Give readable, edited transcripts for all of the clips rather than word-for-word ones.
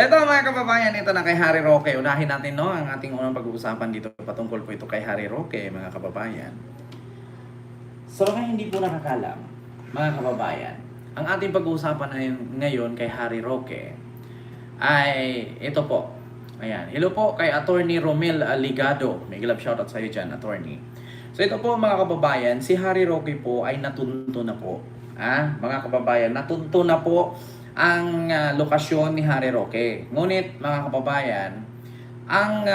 Ito mga kababayan, ito na kay Harry Roque. Unahin natin ang ating unang pag-uusapan dito patungkol po ito kay Harry Roque, mga kababayan. Sa mga hindi po nakakalam, mga kababayan, ang ating pag-uusapan ngayon kay Harry Roque ay ito po. Ayan. Hello po kay Attorney Romel Ligado. May glove shoutout sa iyo dyan, Attorney. So ito po mga kababayan, si Harry Roque po ay natunto na po. Mga kababayan, natunto na po ang lokasyon ni Harry Roque. Ngunit mga kababayan, ang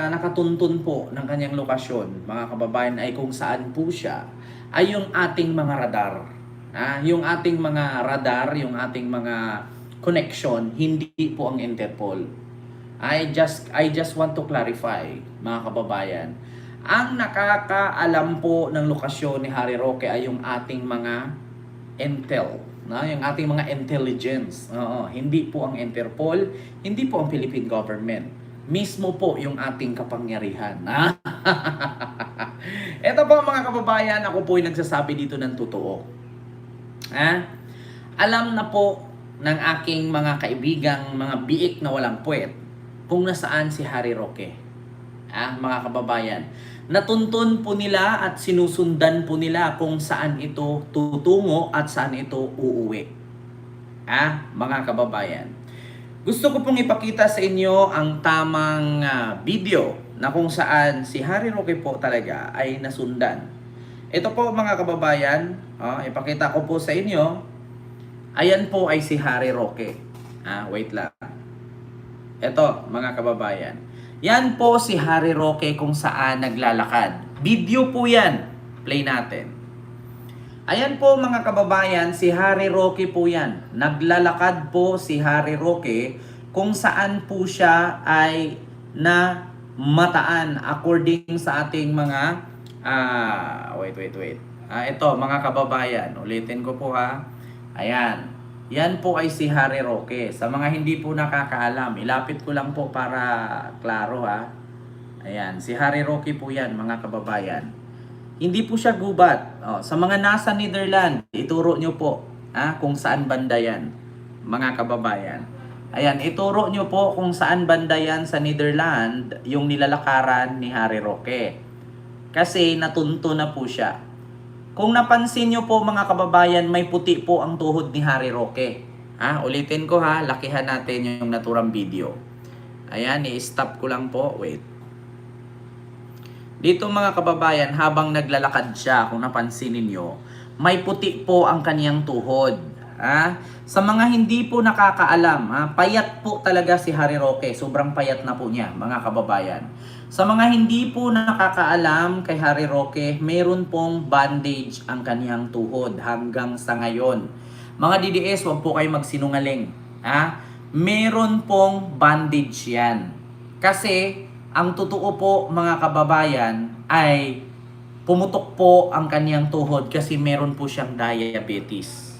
nakatuntun po ng kanyang lokasyon, mga kababayan, ay kung saan po siya, ay yung ating mga radar. Yung ating mga radar, yung ating mga connection, hindi po ang Interpol. I just want to clarify, mga kababayan. Ang nakakaalam po ng lokasyon ni Harry Roque ay yung ating mga intel, yung ating mga intelligence. Hindi po ang Interpol, hindi po ang Philippine government. Mismo po yung ating kapangyarihan. Ito po mga kababayan, ako po ay nagsasabi dito ng totoo. Alam na po ng aking mga kaibigang, mga biik na walang puwet, kung nasaan si Harry Roque. Mga kababayan, natuntun po nila at sinusundan po nila kung saan ito tutungo at saan ito uuwi. Mga kababayan, gusto ko pong ipakita sa inyo ang tamang video na kung saan si Harry Roque po talaga ay nasundan. Ito po mga kababayan, ipakita ko po sa inyo. Ayan po ay si Harry Roque. Wait lang. Ito mga kababayan. Yan po si Harry Roque kung saan naglalakad. Video po yan. Play natin. Ayan po mga kababayan, si Harry Roque po yan. Naglalakad po si Harry Roque kung saan po siya ay namataan according sa ating mga wait. Ito mga kababayan, ulitin ko po Ayan. Yan po ay si Harry Roque. Sa mga hindi po nakakaalam, ilapit ko lang po para klaro Ayan, si Harry Roque po yan mga kababayan. Hindi po siya gubat. Sa mga nasa Netherlands, ituro nyo po kung saan banda yan mga kababayan. Ayan, ituro nyo po kung saan banda yan sa Netherlands yung nilalakaran ni Harry Roque. Kasi natunto na po siya. Kung napansin nyo po mga kababayan, may puti po ang tuhod ni Harry Roque. Ulitin ko lakihan natin yung naturang video. Ayan, i-stop ko lang po. Wait. Dito mga kababayan, habang naglalakad siya, kung napansin niyo, may puti po ang kaniyang tuhod. Sa mga hindi po nakakaalam, payat po talaga si Harry Roque. Sobrang payat na po niya mga kababayan. Sa mga hindi po nakakaalam kay Harry Roque, mayroon pong bandage ang kaniyang tuhod hanggang sa ngayon. Mga DDS, wag po kayo magsinungaling. Mayroon pong bandage yan. Kasi ang totoo po mga kababayan ay pumutok po ang kaniyang tuhod kasi meron po siyang diabetes.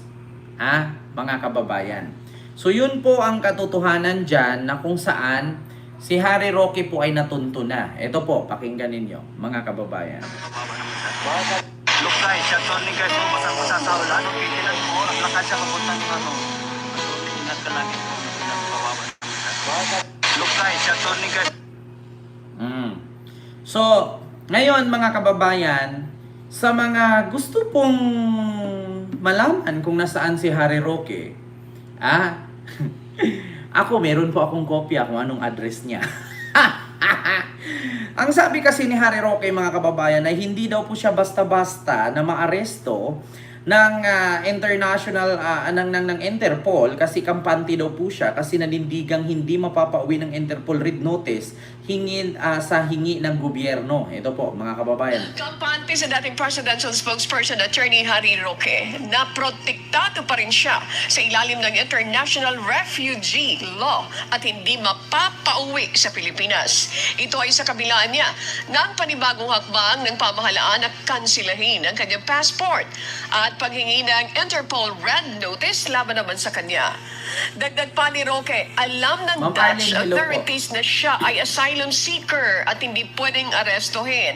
Mga kababayan. So yun po ang katotohanan dyan na kung saan si Harry Roque po ay natunto na. Ito po, pakinggan ninyo, mga kababayan. Look guys, siya to ni guys, masang-masa sa ulan. Anong pitilan mo? Ang lakad siya kapuntan mo ingat ka lagi po. Look guys, siya to ni guys. So, ngayon mga kababayan, sa mga gusto pong malaman kung nasaan si Harry Roque, ako, meron po akong kopya kung anong address niya. Ang sabi kasi ni Harry Roque mga kababayan ay hindi daw po siya basta-basta na maaresto ng international ng Interpol kasi kampante daw po siya kasi nanindigang hindi mapapauwi ng Interpol red notice sa hingi ng gobyerno. Ito po mga kababayan. Kampante sa dating presidential spokesperson Attorney Harry Roque na protektado pa rin siya sa ilalim ng International Refugee Law at hindi mapapauwi sa Pilipinas. Ito ay sa kabila niya ng panibagong hakbang ng pamahalaan na kansilahin ang kanyang passport at at paghingi ng Interpol Red Notice laban naman sa kanya. Dagdag pa ni Roque, alam ng Ma'am Dutch Arlene, hello po. authorities na siya ay asylum seeker at hindi pwedeng arestuhin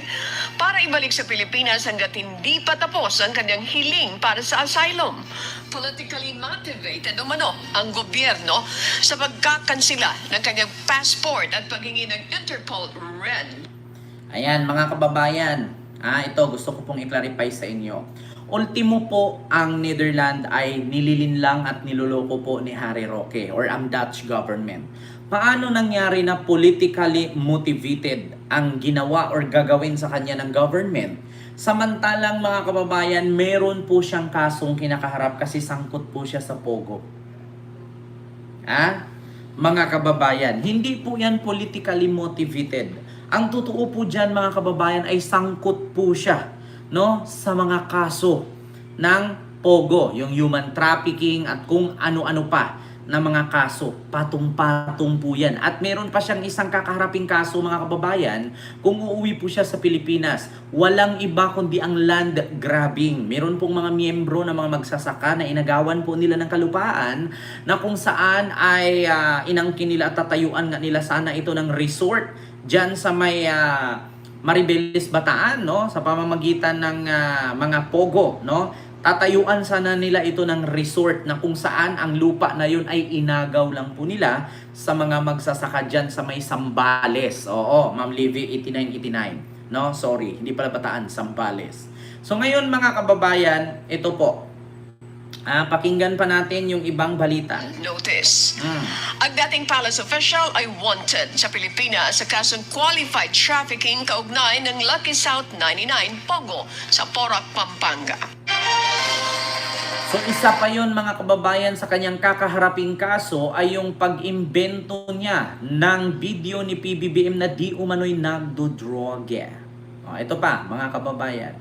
para ibalik sa Pilipinas hanggat hindi pa tapos ang kanyang hiling para sa asylum. Politically motivated umano ang gobyerno sa pagkakansila ng kanyang passport at paghingi ng Interpol Red. Ayan, mga kababayan, ito gusto ko pong i-clarify sa inyo. Ultimo po, ang Netherlands ay nililinlang at niloloko po ni Harry Roque or ang Dutch government. Paano nangyari na politically motivated ang ginawa or gagawin sa kanya ng government? Samantalang mga kababayan, meron po siyang kasong kinakaharap kasi sangkot po siya sa Pogo. Mga kababayan, hindi po yan politically motivated. Ang totoo po dyan mga kababayan ay sangkot po siya, no, sa mga kaso ng Pogo, yung human trafficking at kung ano-ano pa na mga kaso. Patong-patong po yan. At meron pa siyang isang kakaharaping kaso mga kababayan kung uuwi po siya sa Pilipinas. Walang iba kundi ang land grabbing. Meron pong mga miyembro ng mga magsasaka na inagawan po nila ng kalupaan na kung saan ay inangkin nila at tatayuan nga nila sana ito ng resort dyan sa may Maribeles Bataan, no, sa pamamagitan ng mga Pogo, no. Tatayuan sana nila ito ng resort na kung saan ang lupa na yun ay inagaw lang po nila sa mga magsasaka dyan sa may Sambales. Oo, Ma'am Livy 8989. No, sorry, hindi pala Bataan, Sambales. So ngayon mga kababayan, ito po. Pakinggan pa natin yung ibang balita. Notice. Ang dating palace official ay wanted sa Pilipinas sa kasong qualified trafficking kaugnay ng Lucky South 99 Pogo sa Porac, Pampanga. So isa pa yun mga kababayan sa kanyang kakaharaping kaso ay yung pag-imbento niya ng video ni PBBM na di umano'y nagdodroge. Ito pa mga kababayan.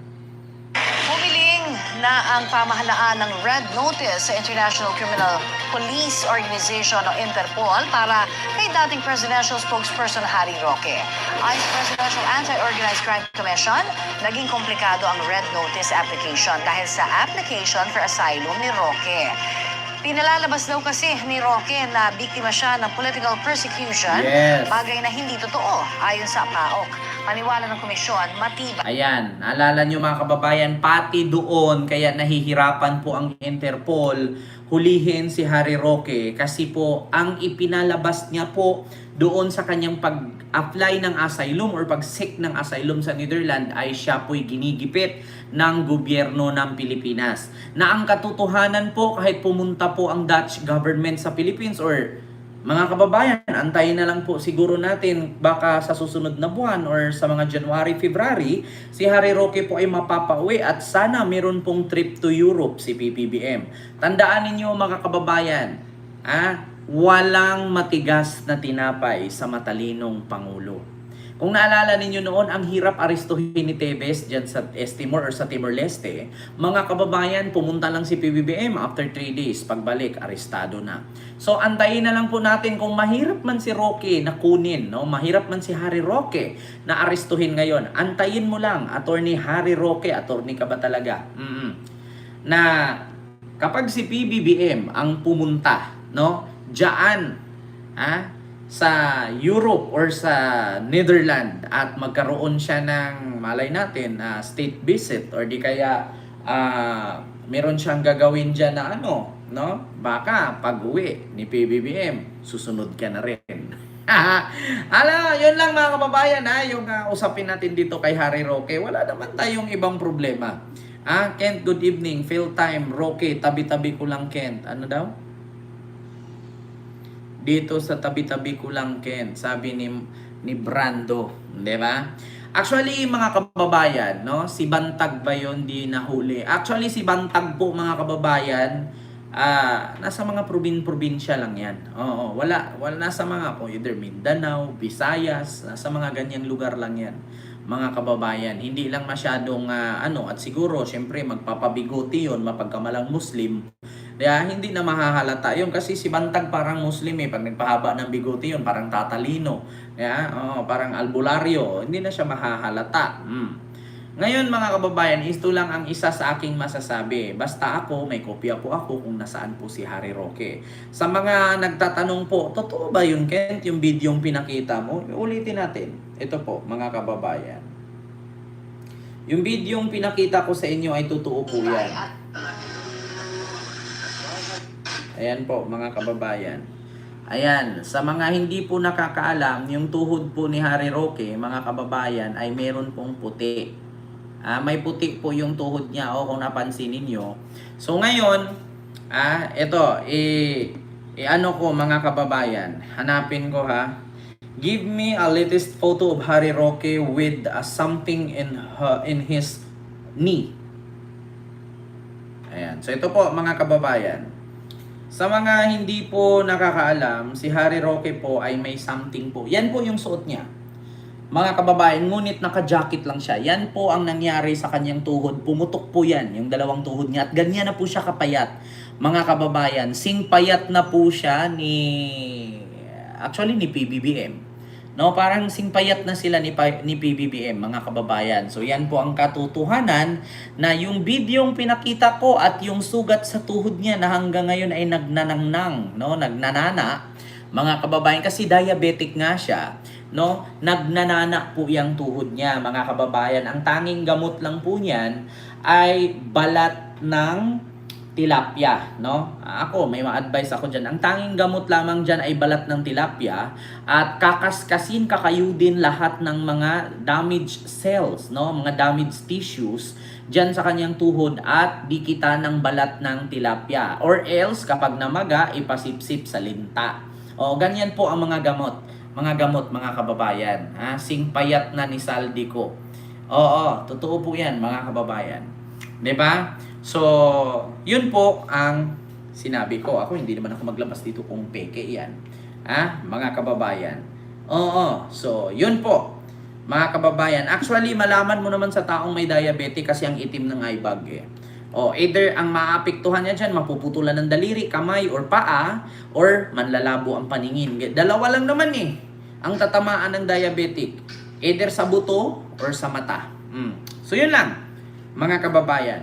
Humiling na ang pamahalaan ng Red Notice sa International Criminal Police Organization o Interpol para kay dating Presidential Spokesperson Harry Roque. Ayon sa Presidential Anti-Organized Crime Commission, naging komplikado ang Red Notice application dahil sa application for asylum ni Roque. Pinalalabas daw kasi ni Roque na biktima siya ng political persecution, Yes. bagay na hindi totoo ayon sa PAOK. Paniwala ng komisyon, matibay. Ayan, alala nyo mga kababayan, pati doon kaya nahihirapan po ang Interpol hulihin si Harry Roque kasi po ang ipinalabas niya po doon sa kanyang pag-apply ng asylum or pag-seek ng asylum sa Netherlands ay siya po'y ginigipit ng gobyerno ng Pilipinas. Na ang katotohanan po kahit pumunta po ang Dutch government sa Philippines or mga kababayan, antayin na lang po siguro natin baka sa susunod na buwan or sa mga January, February, si Harry Roque po ay mapapauwi at sana meron pong trip to Europe si PBBM. Tandaan ninyo mga kababayan, walang matigas na tinapay sa matalinong Pangulo. Kung naalala ninyo noon, ang hirap arestuhin ni Tevez dyan sa Timor or sa Timor-Leste, mga kababayan, pumunta lang si PBBM after 3 days. Pagbalik, arestado na. So, antayin na lang po natin kung mahirap man si Roque na kunin, no? Mahirap man si Harry Roque na arestuhin ngayon. Antayin mo lang, Attorney Harry Roque, attorney ka ba talaga? Na kapag si PBBM ang pumunta, no? Diyan, sa Europe or sa Netherlands at magkaroon siya ng malay natin state visit or di kaya meron siyang gagawin dyan na no? Baka pag-uwi ni PBBM, susunod ka na rin. Yun lang mga kababayan yung usapin natin dito kay Harry Roque. Wala naman tayong ibang problema. Kent, good evening. Fill time, Roque, tabi-tabi ko lang Kent. Ano daw? Dito sa tabi-tabi ko lang Ken, sabi ni Brando, 'di ba? Actually mga kababayan, no, si Bantag ba 'yon di nahuli? Actually si Bantag po mga kababayan, nasa mga probinsya lang 'yan. Oo, wala nasa mga either Mindanao, Visayas, nasa mga ganyang lugar lang 'yan. Mga kababayan, hindi lang masyadong at siguro syempre magpapabigote 'yon mapagkamalang Muslim. Hindi na mahahalata yun kasi si Bantag parang Muslim pag nagpahaba ng bigote yun parang tatalino, parang albularyo, hindi na siya mahahalata. Ngayon mga kababayan, ito lang ang isa sa aking masasabi. Basta ako, may kopya po ako kung nasaan po si Harry Roque. Sa mga nagtatanong po, totoo ba yun, Kent, yung video yung pinakita mo? Ulitin natin. Ito po, mga kababayan. Yung video yung pinakita ko sa inyo ay totoo po yan. Ayan po, mga kababayan. Ayan, sa mga hindi po nakakaalam, yung tuhod po ni Harry Roque, mga kababayan, ay meron pong puti. May puti po yung tuhod niya, kung napansin ninyo. So ngayon, ito, ano ko mga kababayan, hanapin ko ha. Give me a latest photo of Harry Roque with something in his knee. Ayan, so ito po mga kababayan. Sa mga hindi po nakakaalam, si Harry Roque po ay may something po. Yan po yung suot niya. Mga kababayan, ngunit naka-jacket lang siya. Yan po ang nangyari sa kanyang tuhod. Pumutok po yan, yung dalawang tuhod niya. At ganyan na po siya kapayat. Mga kababayan, singpayat na po siya ni PBBM. No, parang singpayat na sila ni PBBM, mga kababayan. So yan po ang katotohanan na yung videong pinakita ko at yung sugat sa tuhod niya na hanggang ngayon ay nagnanangnang, no, nagnanana. Mga kababayan, kasi diabetic nga siya. No, nagnanana po yung tuhod niya, mga kababayan. Ang tanging gamot lang po niyan ay balat ng tilapia, no? Ako, may ma-advise ako diyan. Ang tanging gamot lamang diyan ay balat ng tilapia at kakayudin lahat ng mga damaged cells, no? Mga damaged tissues diyan sa kanyang tuhod at dikita ng balat ng tilapia. Or else kapag namaga, ipasipsip sa linta. Ganyan po ang mga gamot. Mga kababayan. Singpayat na ni Saldico. Totoo po yan, mga kababayan. 'Di ba? So, yun po ang sinabi ko. Ako, hindi naman ako maglabas dito kung peke yan. Mga kababayan. So, yun po. Mga kababayan. Actually, malaman mo naman sa taong may diabetic kasi ang itim ng eye bag eh. Either ang maapektuhan niya dyan, mapuputulan ng daliri, kamay, or paa, or manlalabo ang paningin. Dalawa lang naman eh, ang tatamaan ng diabetic. Either sa buto or sa mata. So yun lang, mga kababayan.